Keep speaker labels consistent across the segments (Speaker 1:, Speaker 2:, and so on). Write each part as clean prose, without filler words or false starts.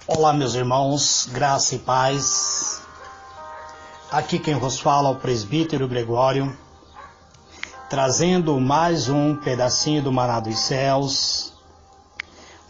Speaker 1: Olá, meus irmãos, graça e paz. Aqui quem vos fala é o presbítero Gregório, trazendo mais um pedacinho do Maná dos Céus.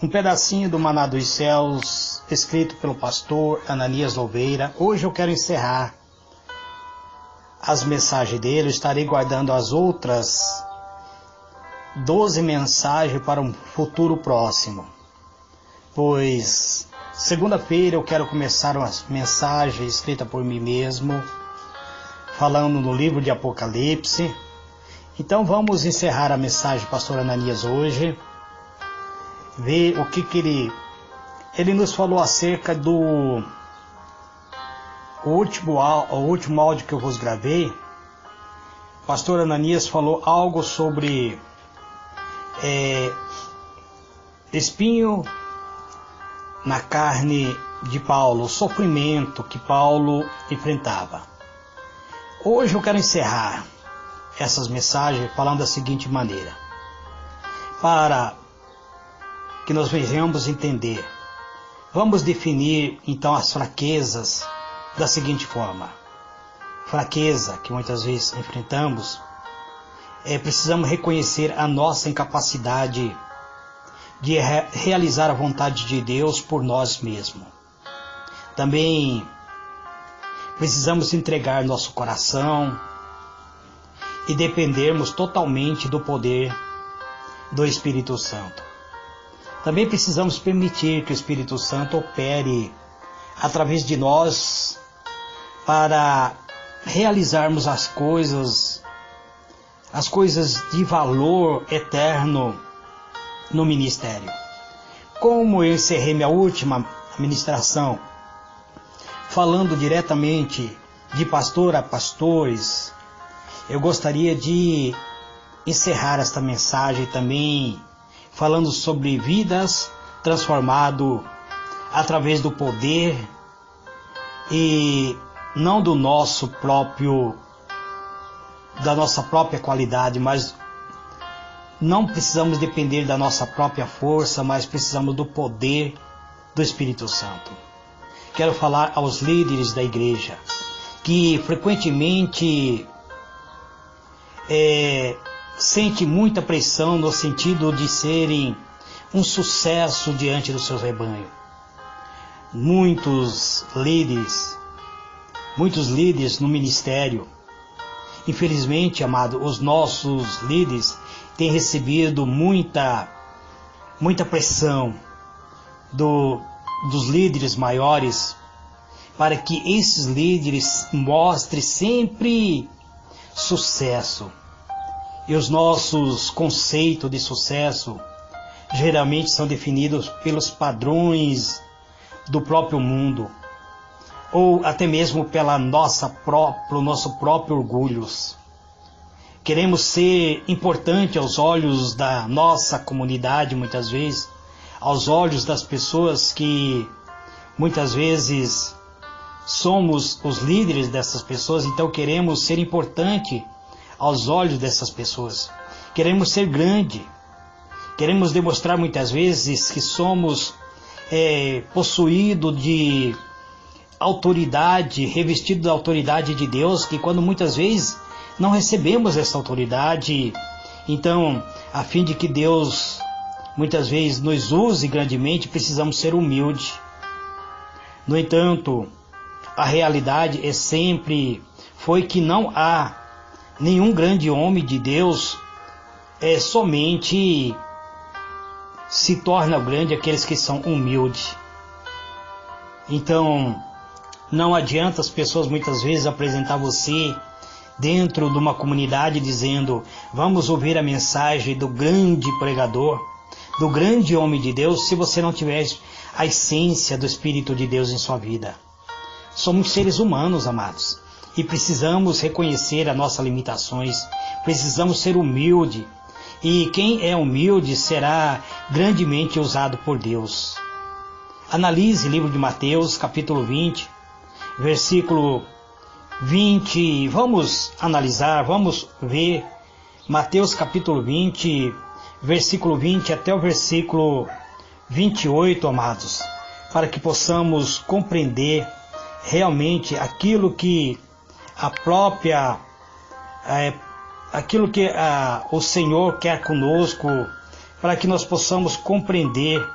Speaker 1: Um pedacinho do Maná dos Céus, escrito pelo pastor Ananias Louveira. Hoje eu quero encerrar as mensagens dele, eu estarei guardando as outras 12 mensagens para um futuro próximo, pois segunda-feira eu quero começar uma mensagem escrita por mim mesmo, falando no livro de Apocalipse. Então vamos encerrar a mensagem do pastor Ananias hoje, ver o que ele nos falou acerca do último áudio que eu vos gravei. O pastor Ananias falou algo sobre espinho na carne de Paulo, o sofrimento que Paulo enfrentava. Hoje eu quero encerrar essas mensagens falando da seguinte maneira, para que nós venhamos entender. Vamos definir então as fraquezas da seguinte forma. Fraqueza que muitas vezes enfrentamos, precisamos reconhecer a nossa incapacidade de realizar a vontade de Deus por nós mesmos. Também precisamos entregar nosso coração e dependermos totalmente do poder do Espírito Santo. Também precisamos permitir que o Espírito Santo opere através de nós para realizarmos as coisas de valor eterno no ministério. Como eu encerrei minha última ministração falando diretamente de pastor a pastores, eu gostaria de encerrar esta mensagem também falando sobre vidas transformadas através do poder e não da nossa própria qualidade, mas não precisamos depender da nossa própria força, mas precisamos do poder do Espírito Santo. Quero falar aos líderes da igreja que frequentemente sentem muita pressão no sentido de serem um sucesso diante do seu rebanho. Muitos líderes no ministério, infelizmente, amado, os nossos líderes têm recebido muita pressão dos líderes maiores para que esses líderes mostrem sempre sucesso. E os nossos conceitos de sucesso geralmente são definidos pelos padrões do próprio mundo, ou até mesmo pelo nosso próprio orgulho. Queremos ser importante aos olhos da nossa comunidade, muitas vezes, aos olhos das pessoas que muitas vezes somos os líderes dessas pessoas, então queremos ser importante aos olhos dessas pessoas. Queremos ser grande, queremos demonstrar muitas vezes que somos possuídos de autoridade, revestido da autoridade de Deus, que quando muitas vezes não recebemos essa autoridade. Então, a fim de que Deus muitas vezes nos use grandemente, precisamos ser humildes. No entanto, a realidade foi que não há nenhum grande homem de Deus, somente se torna grande aqueles que são humildes. Então, não adianta as pessoas muitas vezes apresentar você dentro de uma comunidade dizendo: vamos ouvir a mensagem do grande pregador, do grande homem de Deus, se você não tiver a essência do Espírito de Deus em sua vida. Somos seres humanos, amados, e precisamos reconhecer as nossas limitações, precisamos ser humildes, e quem é humilde será grandemente usado por Deus. Analise o livro de Mateus, capítulo 20, versículo 20, vamos analisar, vamos ver Mateus capítulo 20, versículo 20 até o versículo 28, amados, para que possamos compreender realmente aquilo que o Senhor quer conosco, para que nós possamos compreender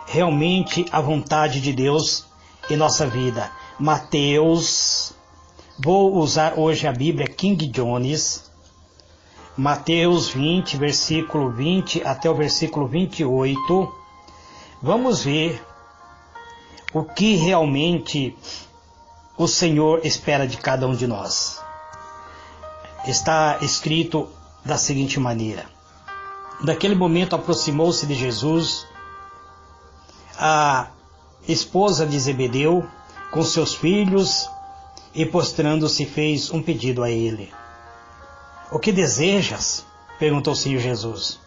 Speaker 1: realmente a vontade de Deus em nossa vida. Mateus, vou usar hoje a Bíblia King James, Mateus 20, versículo 20 até o versículo 28. Vamos ver o que realmente o Senhor espera de cada um de nós. Está escrito da seguinte maneira: naquele momento aproximou-se de Jesus a esposa de Zebedeu com seus filhos e, postrando-se, fez um pedido a ele. O que desejas? Perguntou o Senhor Jesus.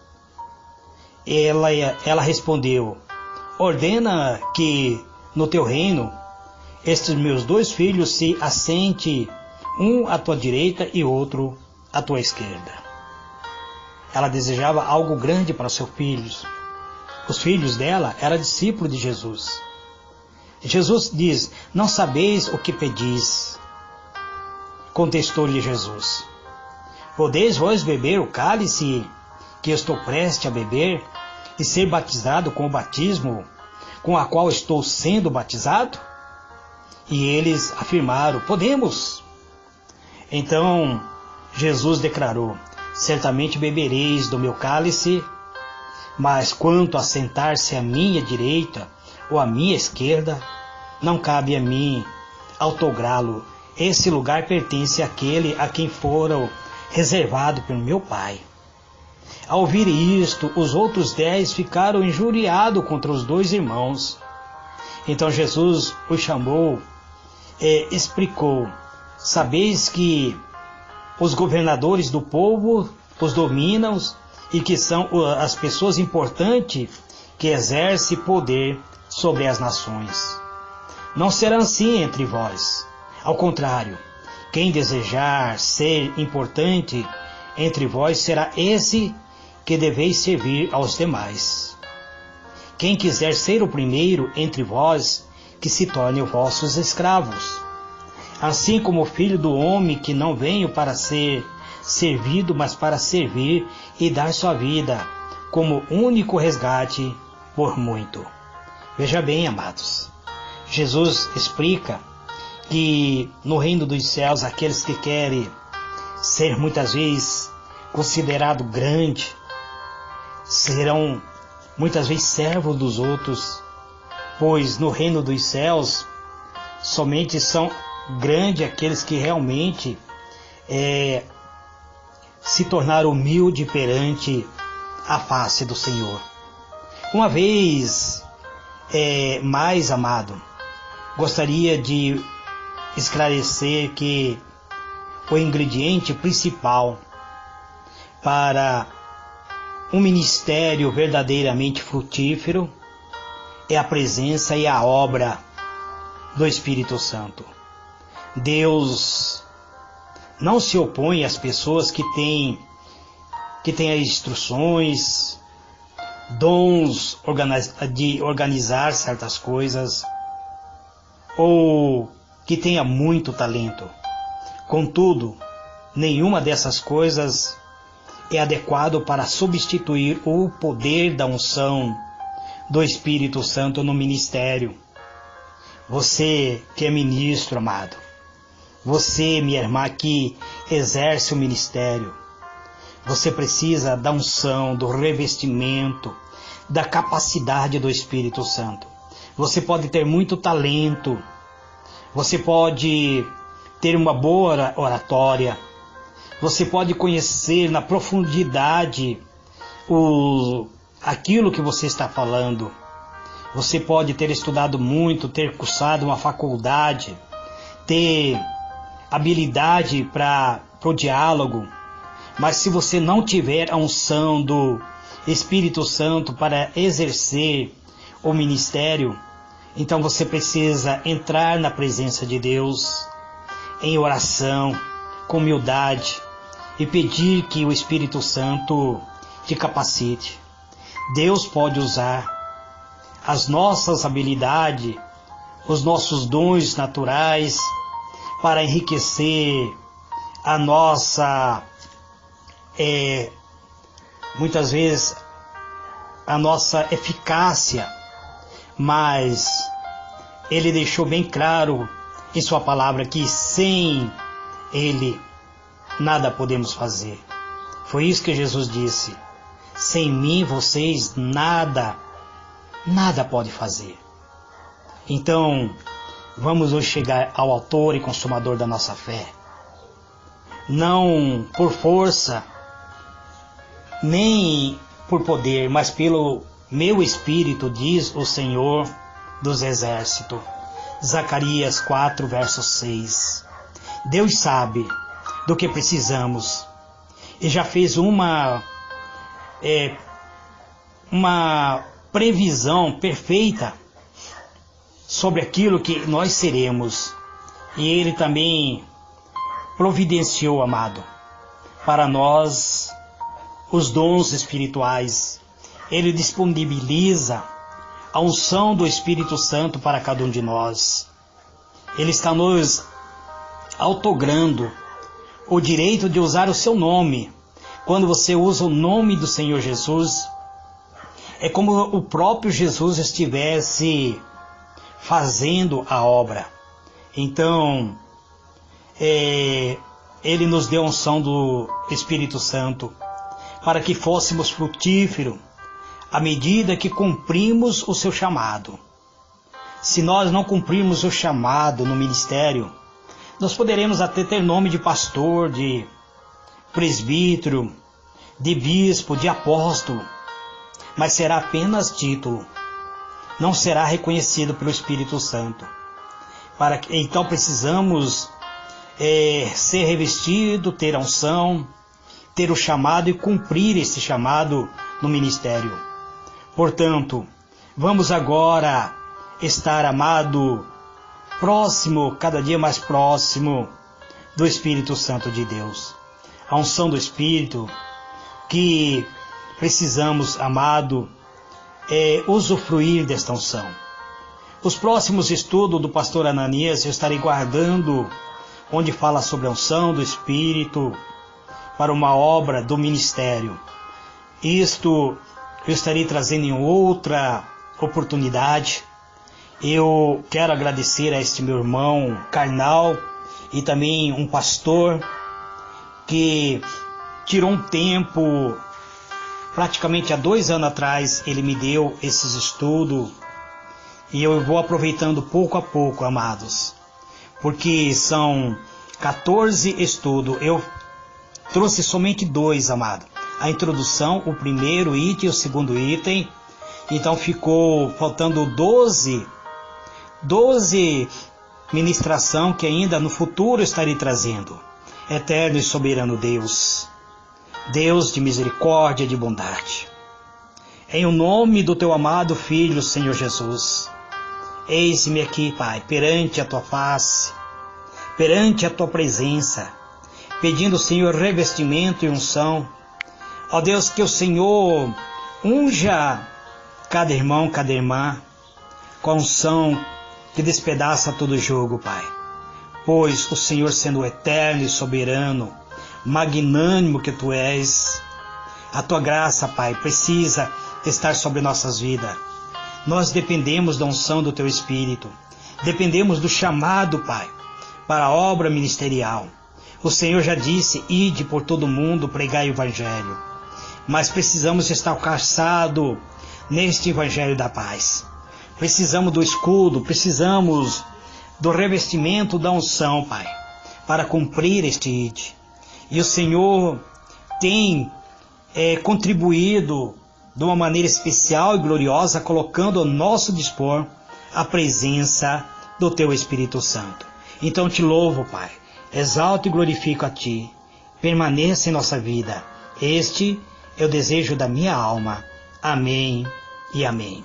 Speaker 1: Ela respondeu: ordena que no teu reino estes meus 2 filhos se assente, um à tua direita e outro à tua esquerda. Ela desejava algo grande para seus filhos. Os filhos dela eram discípulos de Jesus. Jesus diz: não sabeis o que pedis. Contestou-lhe Jesus: podeis vós beber o cálice que estou prestes a beber e ser batizado com o batismo com a qual estou sendo batizado? E eles afirmaram: podemos. Então Jesus declarou: certamente bebereis do meu cálice, mas quanto a sentar-se à minha direita ou à minha esquerda, não cabe a mim autográ-lo. Esse lugar pertence àquele a quem foram reservado pelo meu Pai. Ao ouvir isto, os outros 10 ficaram injuriados contra os 2 irmãos. Então Jesus os chamou e explicou: sabeis que os governadores do povo os dominam e que são as pessoas importantes que exercem poder sobre as nações. Não será assim entre vós. Ao contrário, quem desejar ser importante entre vós será esse que deveis servir aos demais. Quem quiser ser o primeiro entre vós, que se torne os vossos escravos. Assim como o Filho do Homem, que não veio para ser servido, mas para servir e dar sua vida como único resgate por muito. Veja bem, amados, Jesus explica que no reino dos céus, aqueles que querem ser muitas vezes considerado grande, serão muitas vezes servos dos outros, pois no reino dos céus somente são grandes aqueles que realmente se tornaram humildes perante a face do Senhor. Uma vez mais, amado, gostaria de esclarecer que o ingrediente principal para um ministério verdadeiramente frutífero é a presença e a obra do Espírito Santo. Deus não se opõe às pessoas que têm as instruções, dons de organizar certas coisas, ou que tenha muito talento. Contudo, nenhuma dessas coisas é adequado para substituir o poder da unção do Espírito Santo no ministério. Você que é ministro, amado, você, minha irmã, que exerce o ministério, você precisa da unção, do revestimento, da capacidade do Espírito Santo. Você pode ter muito talento, você pode ter uma boa oratória, você pode conhecer na profundidade aquilo que você está falando. Você pode ter estudado muito, ter cursado uma faculdade, ter habilidade para o diálogo, mas se você não tiver a unção do Espírito Santo para exercer o ministério, então você precisa entrar na presença de Deus em oração, com humildade, e pedir que o Espírito Santo te capacite. Deus pode usar as nossas habilidades, os nossos dons naturais, para enriquecer a nossa, muitas vezes, a nossa eficácia, mas Ele deixou bem claro em sua palavra que sem Ele nada podemos fazer. Foi isso que Jesus disse: sem mim vocês nada podem fazer. Então, vamos hoje chegar ao autor e consumador da nossa fé. Não por força, nem por poder, mas pelo meu Espírito, diz o Senhor dos Exércitos. Zacarias 4, verso 6. Deus sabe do que precisamos e já fez uma previsão perfeita sobre aquilo que nós seremos. E Ele também providenciou, amado, para nós os dons espirituais. Ele disponibiliza a unção do Espírito Santo para cada um de nós. Ele está nos outorgando o direito de usar o seu nome. Quando você usa o nome do Senhor Jesus, é como o próprio Jesus estivesse fazendo a obra. Então, Ele nos deu a unção do Espírito Santo para que fôssemos frutíferos à medida que cumprimos o seu chamado. Se nós não cumprirmos o chamado no ministério, nós poderemos até ter nome de pastor, de presbítero, de bispo, de apóstolo, mas será apenas título, não será reconhecido pelo Espírito Santo. Então precisamos ser revestido, ter a unção, ter o chamado e cumprir esse chamado no ministério. Portanto, vamos agora estar, amado, próximo, cada dia mais próximo do Espírito Santo de Deus. A unção do Espírito que precisamos, amado, usufruir desta unção. Os próximos estudos do pastor Ananias eu estarei guardando, onde fala sobre a unção do Espírito para uma obra do ministério. Isto eu estarei trazendo em outra oportunidade. Eu quero agradecer a este meu irmão carnal e também um pastor que tirou um tempo, praticamente há 2 anos atrás, ele me deu esses estudos e eu vou aproveitando pouco a pouco, amados, porque são 14 estudos. Eu trouxe somente 2, amado. A introdução, o primeiro item e o segundo item. Então ficou faltando 12 ministração que ainda no futuro estarei trazendo. Eterno e soberano Deus, Deus de misericórdia e de bondade, em o nome do teu amado Filho, Senhor Jesus, eis-me aqui, Pai, perante a tua face, perante a tua presença, pedindo, Senhor, revestimento e unção. Ó Deus, que o Senhor unja cada irmão, cada irmã, com a unção que despedaça todo jugo, Pai. Pois o Senhor, sendo eterno e soberano, magnânimo que Tu és, a Tua graça, Pai, precisa estar sobre nossas vidas. Nós dependemos da unção do Teu Espírito, dependemos do chamado, Pai, para a obra ministerial. O Senhor já disse: ide por todo o mundo, pregai o Evangelho. Mas precisamos estar calçados neste Evangelho da paz. Precisamos do escudo, precisamos do revestimento da unção, Pai, para cumprir este ide. E o Senhor tem contribuído de uma maneira especial e gloriosa, colocando ao nosso dispor a presença do Teu Espírito Santo. Então te louvo, Pai, exalto e glorifico a Ti, permaneça em nossa vida. Este é o desejo da minha alma. Amém e amém.